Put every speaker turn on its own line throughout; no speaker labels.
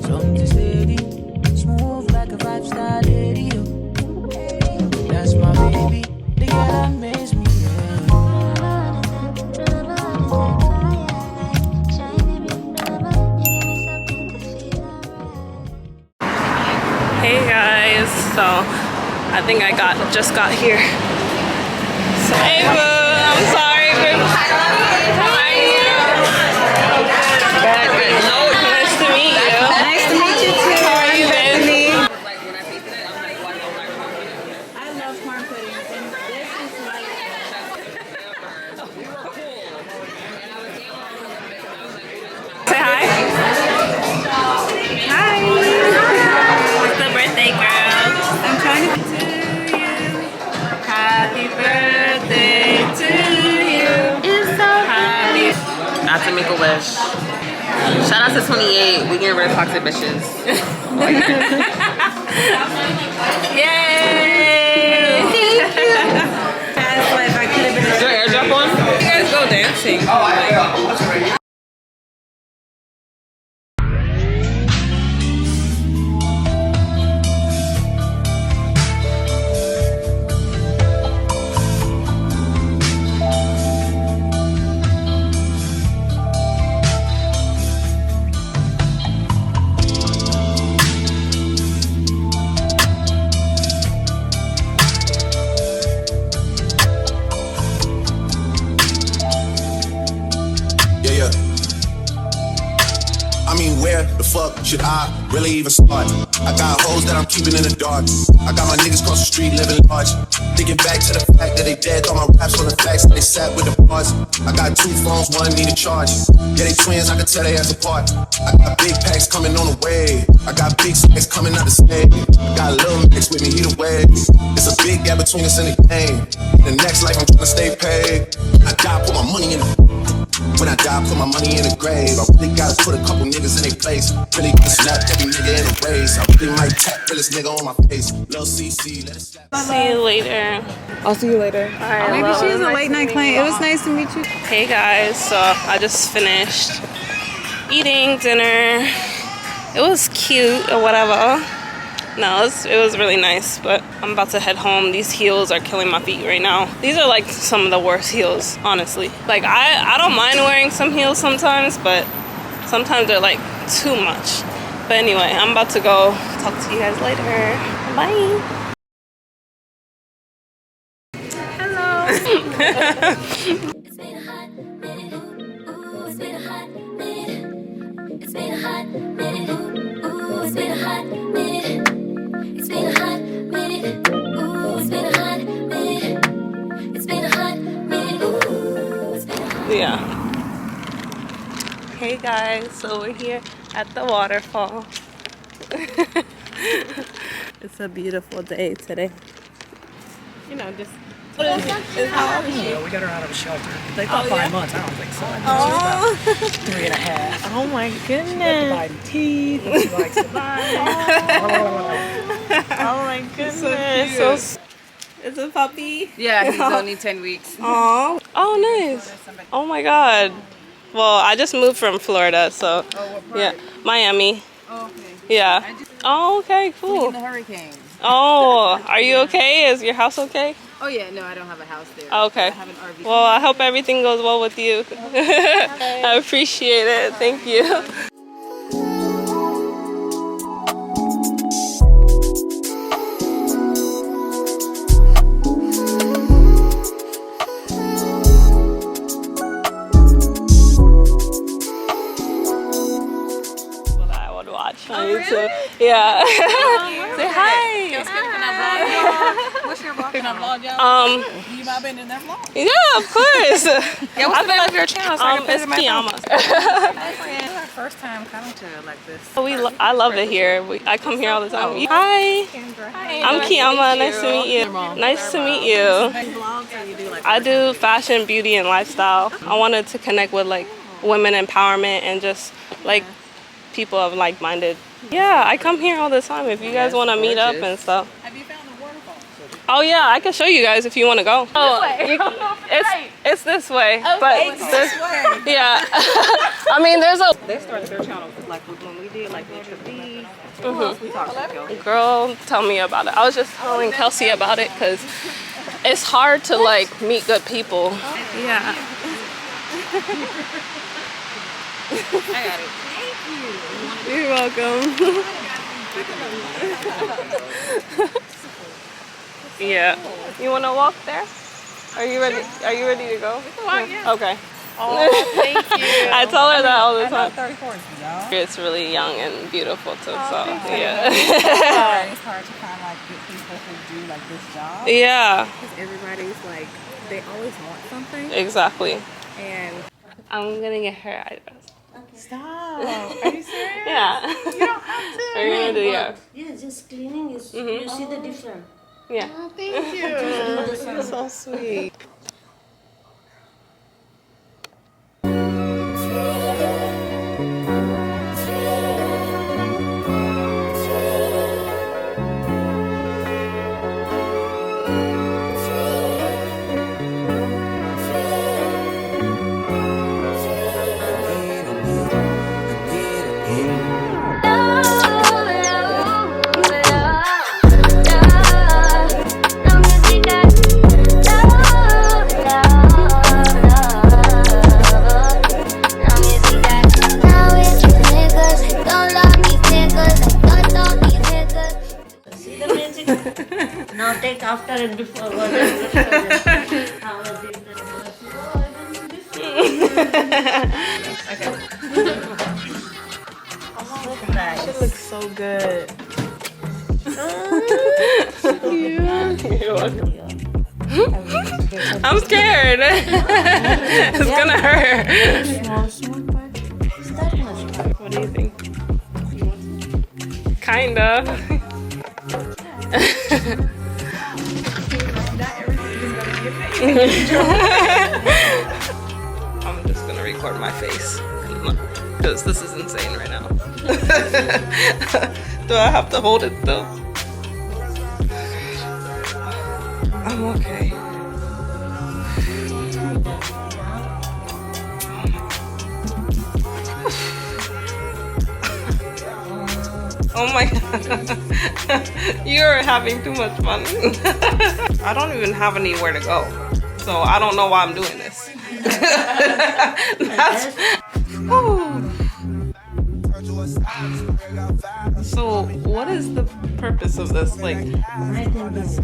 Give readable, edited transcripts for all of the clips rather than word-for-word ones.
something steady, smooth like a five-star lady. That's my baby, the girl that makes me.
Hey guys, so I think I just got here. So, hey boo, I'm sorry. How are you? Nice to meet you.
Nice to meet you too.
How are you, baby?
I love corn pudding, and this is like.
Say hi.
Hi.
It's the birthday girl.
I'm trying to.
Happy birthday to you. It's so happy. Not to make a wish. Shout out to 28. We getting rid of toxic bitches. Yay!
Thank you. Past life, I could have been.
Is your airdrop on? You guys go dancing. Oh, I know. That's great.
Where the fuck should I really even start? I got hoes that I'm keeping in the dark. I got my niggas cross the street living large. Thinking back to the fact that they dead, thought my raps on the facts that they sat with the bars. I got 2 phones, one need a charge. Yeah, they twins, I can tell they ass apart. I got big packs coming on the way. I got big stacks coming out the state. Got a little mix with me either way. It's a big gap between us and the game. The next life I'm trying to stay paid. I die, put my money in the. When I die, put my money in the grave. I really gotta put a couple niggas in their place. Really gotta slap every nigga in the race. I really might tap realest nigga on my face. Lil CC, let us slap.
See you later.
I'll see you later.
All right,
Maybe
love.
she's a late night client. It was nice to meet you.
Hey guys, so I just finished eating dinner. It was cute or whatever. No, it was really nice, but I'm about to head home. These heels are killing my feet right now. These are like some of the worst heels, honestly. Like I don't mind wearing some heels sometimes, but sometimes they're like too much. But anyway, I'm about to go talk to you guys later. Bye. Hello.
It's been a hot minute. Ooh, it's been a hot minute. It's been a hot minute. Ooh, it's been a hot minute. It's been a hot minute. Ooh, it's been a hot minute. It's been a hot minute. Ooh, it's been a hot minute.
Yeah. Hey guys, so we're here at the waterfall. It's a beautiful day today. You know, just
How old is she? We got her out of a shelter. They thought 5 months. I don't think so. I think she's about 3.5.
Oh my
She
goodness.
likes to bite teeth. And she likes to bite.
Oh my goodness. So it's a puppy?
Yeah, he's only 10 weeks.
Oh. Oh, nice. Oh my god. Well, I just moved from Florida, so yeah, Miami.
Oh, okay.
Yeah. Oh, okay, cool.
The hurricane.
Oh, are you okay? Is your house okay?
Oh yeah, no, I don't have a house there.
Okay.
I have an RV.
Well, I hope everything goes well with you. I appreciate it. Thank you. What I would watch on YouTube. Yeah. Say hi.
What's your vlog? Can I vlog y'all? You might have been in that vlog.
Yeah, of course.
Yeah, what's the name of your channel? So I can
It's
visit my
chiamaa.
It's our first time coming to it like this.
I love it here. I come here all the time. Hi. I'm Chiamaa. Nice to meet you. Nice to meet you. I do fashion, beauty, and lifestyle. I wanted to connect with like women empowerment and just like people of like-minded. Yeah, I come here all the time. If you guys want to meet up and stuff.
Have you found the waterfall?
Oh yeah, I can show you guys if you want to go. Oh, it's this way. Okay, but this way. Yeah. I mean, there's a.
They started their channel like when we did like the trip. Who else we talked to?
Girl, tell me about it. I was just telling Kelsey about it because it's hard to like meet good people. Yeah.
I got it. Thank you.
You're welcome. Yeah. You want to walk there? Are you ready? Are you ready to go? Yeah. Okay.
Oh, thank you.
I tell her that all the time.
34 is young.
It's really young and beautiful too. So yeah.
It's hard to find like good people who do like this job.
Yeah.
Because everybody's like, they always want something.
Exactly.
And
I'm gonna get her eyebrows.
stop. Are you serious?
Yeah.
You don't have to.
Are you gonna do yeah?
Yeah, just cleaning is, you see the difference.
Yeah.
Oh, thank you.
That's so sweet.
See the magic? Now take after and before. How was it?
It looks so good. You're welcome. I'm scared. It's gonna hurt.
Small part. Is that much part?
What do you think? Kinda. I'm just gonna record my face because this is insane right now. Do I have to hold it though? I'm okay. Oh my god. You're having too much fun. I don't even have anywhere to go. So I don't know why I'm doing this. So what is the purpose of this? Like,
I think this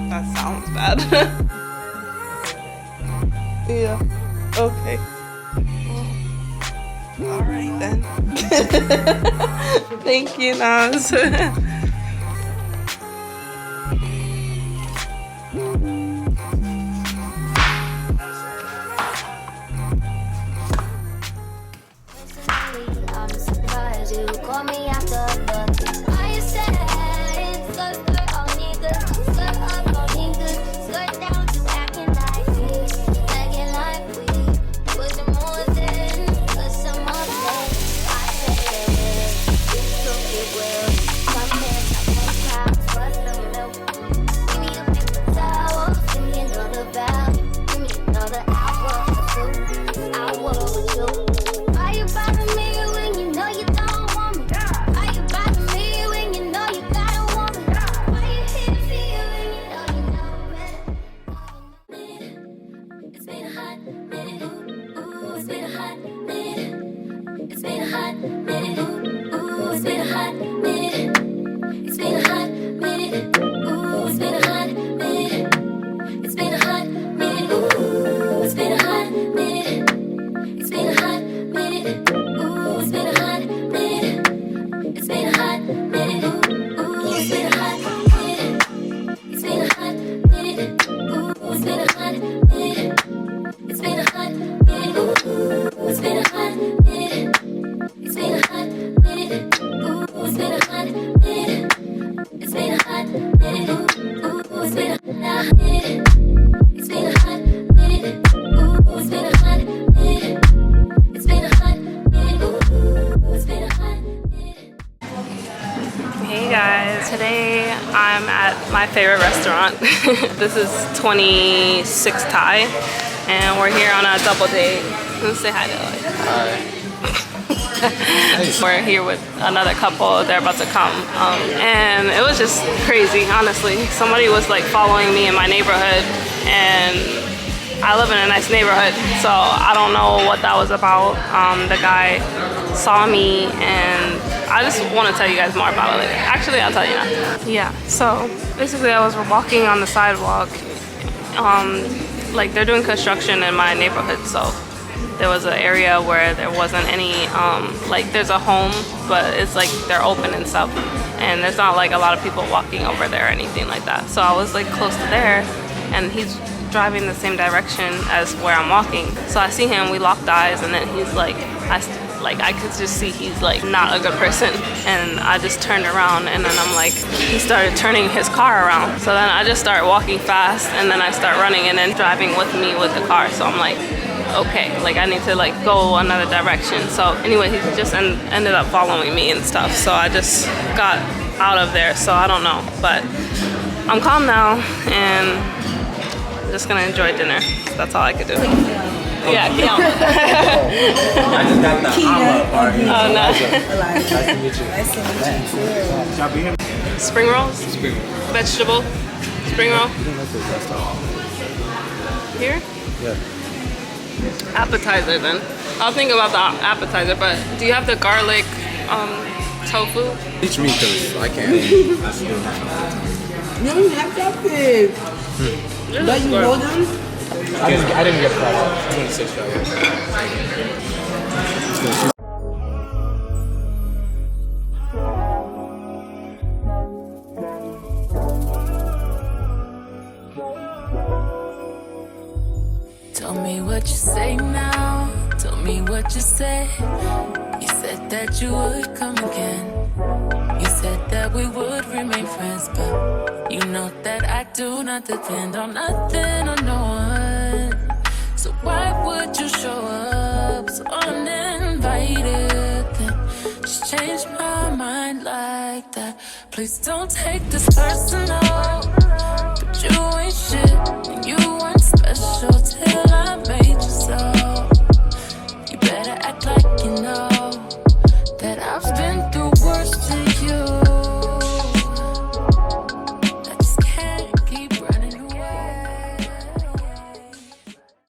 that sounds bad. Yeah. Okay. All right then. Thank you, Naz.
I'm surprised you call me after the I said skirt on niggas, skirt up on niggas, skirt down just acting like this, acting like we put some more than put some more than I said you took it well, come back, I'm proud, bust the milk, give me a paper towel, give me another bag, give me another hour with you. Why you bothering me when you know you don't want me? Why you bothering
Hey guys, today I'm at my favorite restaurant. This is 26 Thai, and we're here on a double date. Let's say hi to Lloyd. We're here with another couple. They're about to come, and it was just crazy, honestly. Somebody was like following me in my neighborhood, and I live in a nice neighborhood, so I don't know what that was about. The guy saw me, and I just want to tell you guys more about it later. Actually, I'll tell you now. Yeah, so basically I was walking on the sidewalk. Like they're doing construction in my neighborhood, so there was an area where there wasn't any, like there's a home, but it's like they're open and stuff. And there's not like a lot of people walking over there or anything like that. So I was like close to there, and he's driving the same direction as where I'm walking. So I see him, we locked eyes, and then he's like, I could just see he's like not a good person. And I just turned around, and then I'm like, he started turning his car around. So then I just start walking fast, and then I start running, and then driving with me with the car. So I'm like, okay, like I need to like go another direction. So anyway, he just ended up following me and stuff. So I just got out of there. So I don't know, but I'm calm now, and I'm just gonna enjoy dinner. That's all I could do. Yeah, yeah.
I just got the olive bar here.
Oh no.
Nice to meet you.
Nice to meet you too.
Shall I be here?
Spring rolls?
Spring roll.
Vegetable? Spring roll?
You don't like this restaurant?
Here?
Yeah.
Appetizer then. I'll think about the appetizer, but do you have the garlic tofu?
Teach me because I can't.
You don't have that big. But you hold them?
I didn't get price. 26 dollars.
Tell me what you say now. Tell me what you said. You said that you would come again. You said that we would remain friends, but you know that I do not depend on nothing or no one. So why would you show up so uninvited? Then just change my mind like that. Please don't take this personal, but you ain't shit and you weren't special till I made you so. You better act like you know that I've been through worse than you.